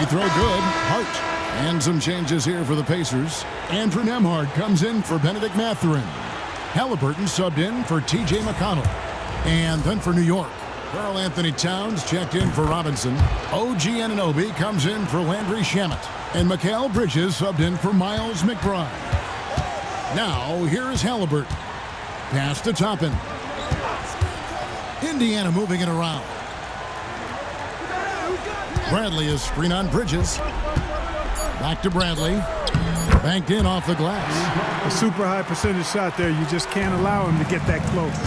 Free throw good. Hart. And some changes here for the Pacers. Andrew Nembhard comes in for Benedict Mathurin. Halliburton subbed in for T.J. McConnell. And then for New York, Karl Anthony Towns checked in for Robinson. OG Anunoby comes in for Landry Shamet. And Mikal Bridges subbed in for Miles McBride. Now, here's Halliburton. Pass to Toppin. Indiana moving it around. Bradley is screen on Bridges. Back to Bradley. Banked in off the glass. A super high percentage shot there. You just can't allow him to get that close.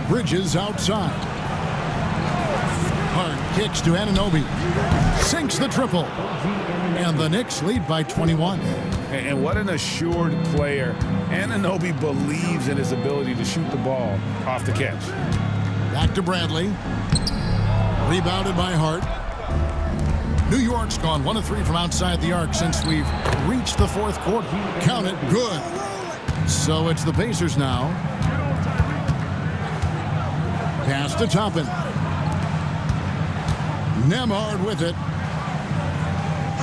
Bridges outside. Hart kicks to Anunoby. Sinks the triple. And the Knicks lead by 21. And what an assured player. Anunoby believes in his ability to shoot the ball off the catch. Back to Bradley. Rebounded by Hart. New York's gone 1 of 3 from outside the arc since we've reached the fourth quarter. Count it, good. So it's the Pacers now. Pass to Toppin. Nembhard with it.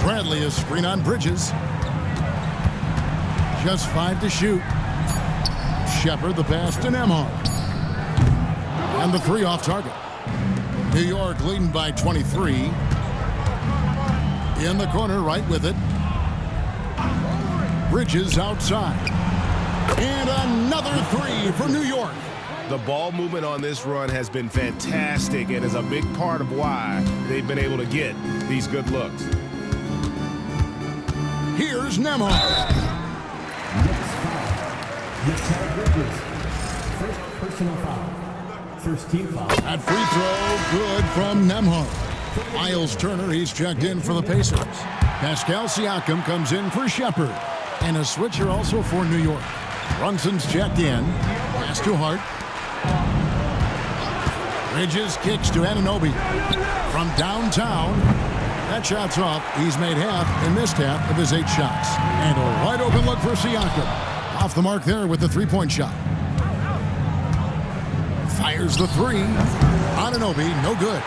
Bradley is screen on Bridges. Just 5 to shoot. Shepard the pass to Nembhard. And the 3 off target. New York leading by 23. In the corner, right with it. Bridges outside. And another 3 for New York. The ball movement on this run has been fantastic and is a big part of why they've been able to get these good looks. Here's Nembhard. Next foul. Bridges. First personal foul. First team foul. That free throw, good from Nembhard. Miles Turner, he's checked in for the Pacers. Pascal Siakam comes in for Shepard. And a switcher also for New York. Brunson's checked in. Pass to Hart. Bridges kicks to Anunoby. From downtown. That shot's off. He's made half and missed half of his 8 shots. And a wide open look for Siakam. Off the mark there with the three-point shot. Fires the three. Anunoby, no good.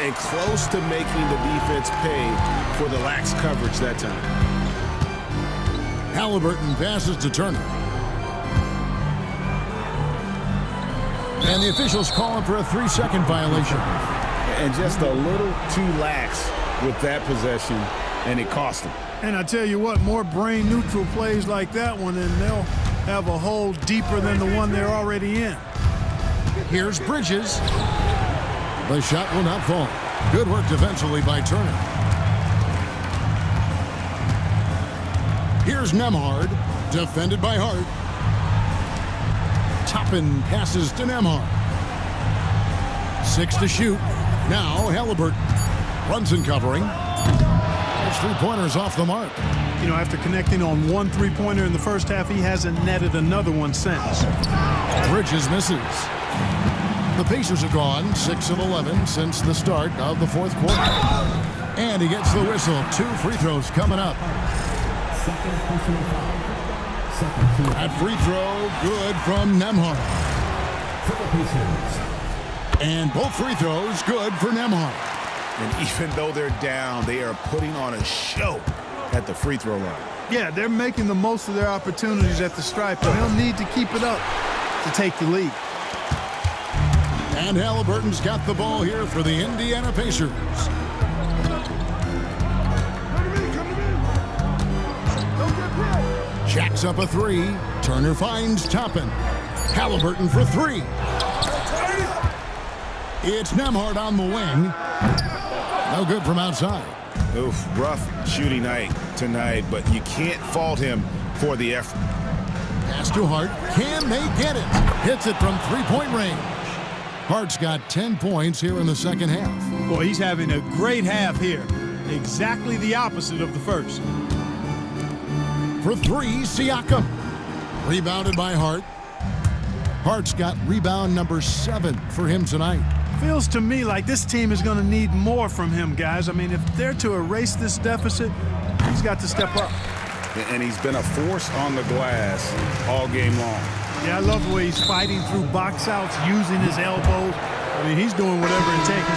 And close to making the defense pay for the lax coverage that time. Halliburton passes to Turner. And the officials call him for a 3-second violation. And just a little too lax with that possession, and it cost him. And I tell you what, more brain-neutral plays like that one, and they'll have a hole deeper than the one they're already in. Here's Bridges. The shot will not fall. Good work defensively by Turner. Here's Nembhard, defended by Hart. Toppin passes to Nembhard. 6 to shoot. Now Halliburton. Brunson covering. There's 3-pointers off the mark. You know, after connecting on 1 3-pointer in the first half, he hasn't netted another one since. Bridges misses. The Pacers have gone 6 of 11 since the start of the fourth quarter. And he gets the whistle. 2 free throws coming up. That free throw good from Nembhard. And both free throws good for Nembhard. And even though they're down, they are putting on a show at the free throw line. Yeah, they're making the most of their opportunities at the stripe, and they'll need to keep it up to take the lead. And Halliburton's got the ball here for the Indiana Pacers. Jacks up a 3. Turner finds Toppin. Halliburton for 3. It's Nembhard on the wing. No good from outside. Oof, rough shooting night tonight, but you can't fault him for the effort. Pass to Hart. Can they get it? Hits it from 3-point range. Hart's got 10 points here in the second half. Boy, he's having a great half here. Exactly the opposite of the first. For 3, Siakam. Rebounded by Hart. Hart's got rebound number 7 for him tonight. Feels to me like this team is going to need more from him, guys. I mean, if they're to erase this deficit, he's got to step up. And he's been a force on the glass all game long. Yeah, I love the way he's fighting through box outs, using his elbows. I mean, he's doing whatever it takes.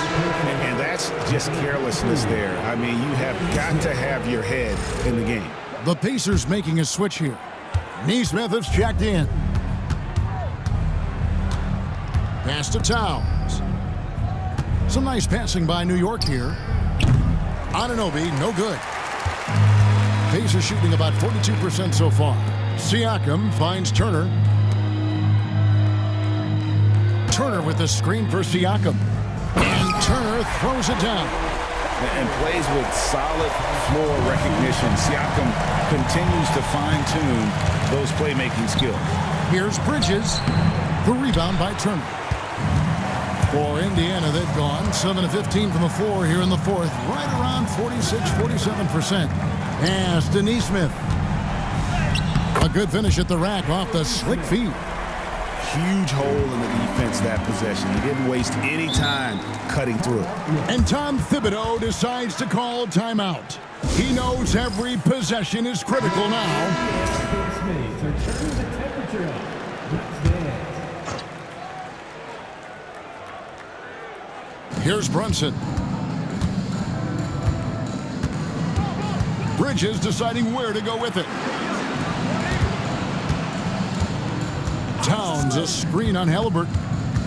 And that's just carelessness there. I mean, you have got to have your head in the game. The Pacers making a switch here. Nesmith has checked in. Pass to Towns. Some nice passing by New York here. Anunoby, no good. Pacers shooting about 42% so far. Siakam finds Turner. Turner with the screen for Siakam. And Turner throws it down. And plays with solid floor recognition. Siakam continues to fine-tune those playmaking skills. Here's Bridges. The rebound by Turner. For Indiana, they've gone 7 of 15 from the floor here in the fourth. Right around 46-47%. Pass to Nesmith. A good finish at the rack off the slick feed. Huge hole in the defense that possession. He didn't waste any time cutting through. And Tom Thibodeau decides to call timeout. He knows every possession is critical now. Here's Brunson. Bridges deciding where to go with it. Towns a screen on Halliburton.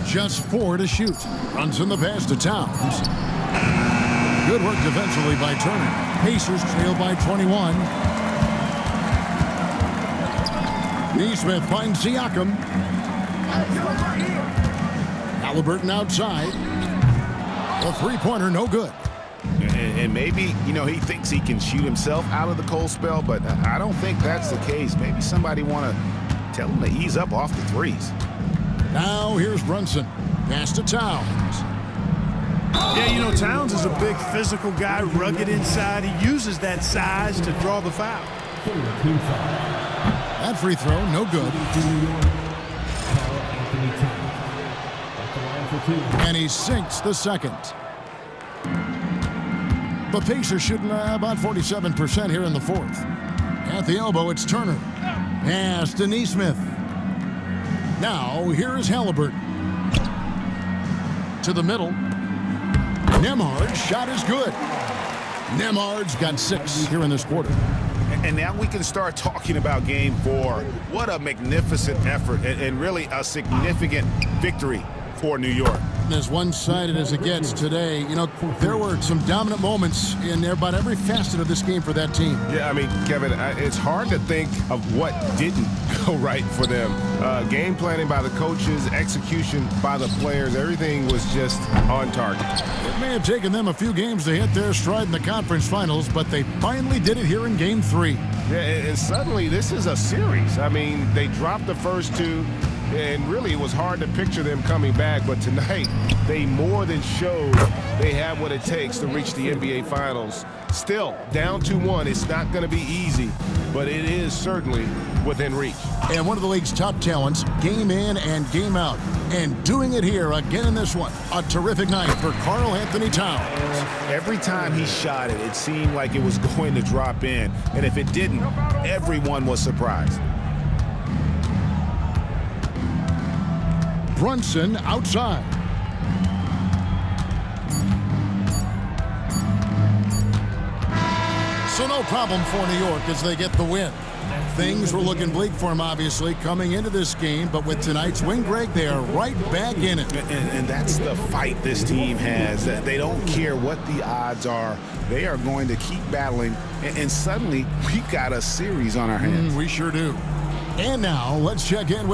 Just 4 to shoot. Brunson the pass to Towns. Good work defensively by Turner. Pacers trail by 21. Nesmith finds Siakam. Halliburton outside. A 3-pointer, no good. And maybe, you know, he thinks he can shoot himself out of the cold spell, but I don't think that's the case. Maybe somebody want to tell him to ease up off the threes. Now here's Brunson. Pass to Towns. Yeah, you know, Towns is a big physical guy, rugged inside. He uses that size to draw the foul. That free throw, no good. And he sinks the second. The Pacers shooting about 47% here in the fourth. At the elbow, it's Turner. Pass to Neesmith. Now, here is Halliburton. To the middle. Nembhard's shot is good. Nembhard's got 6 here in this quarter. And now we can start talking about Game 4. What a magnificent effort and really a significant victory for New York. As one-sided as it gets today, you know, there were some dominant moments in about every facet of this game for that team. Yeah, I mean, Kevin, it's hard to think of what didn't go right for them. Game planning by the coaches, execution by the players, everything was just on target. It may have taken them a few games to hit their stride in the conference finals, but they finally did it here in Game 3. Yeah, and suddenly this is a series. I mean, they dropped the first 2. And really, it was hard to picture them coming back. But tonight, they more than showed they have what it takes to reach the NBA Finals. Still, down 2-1. It's not going to be easy, but it is certainly within reach. And one of the league's top talents, game in and game out. And doing it here again in this one. A terrific night for Karl Anthony Towns. Every time he shot it, it seemed like it was going to drop in. And if it didn't, everyone was surprised. Brunson outside. So no problem for New York as they get the win. Things were looking bleak for them, obviously, coming into this game, but with tonight's win, Greg, they are right back in it. And that's the fight this team has. They don't care what the odds are. They are going to keep battling, and suddenly we've got a series on our hands. We sure do. And now let's check in with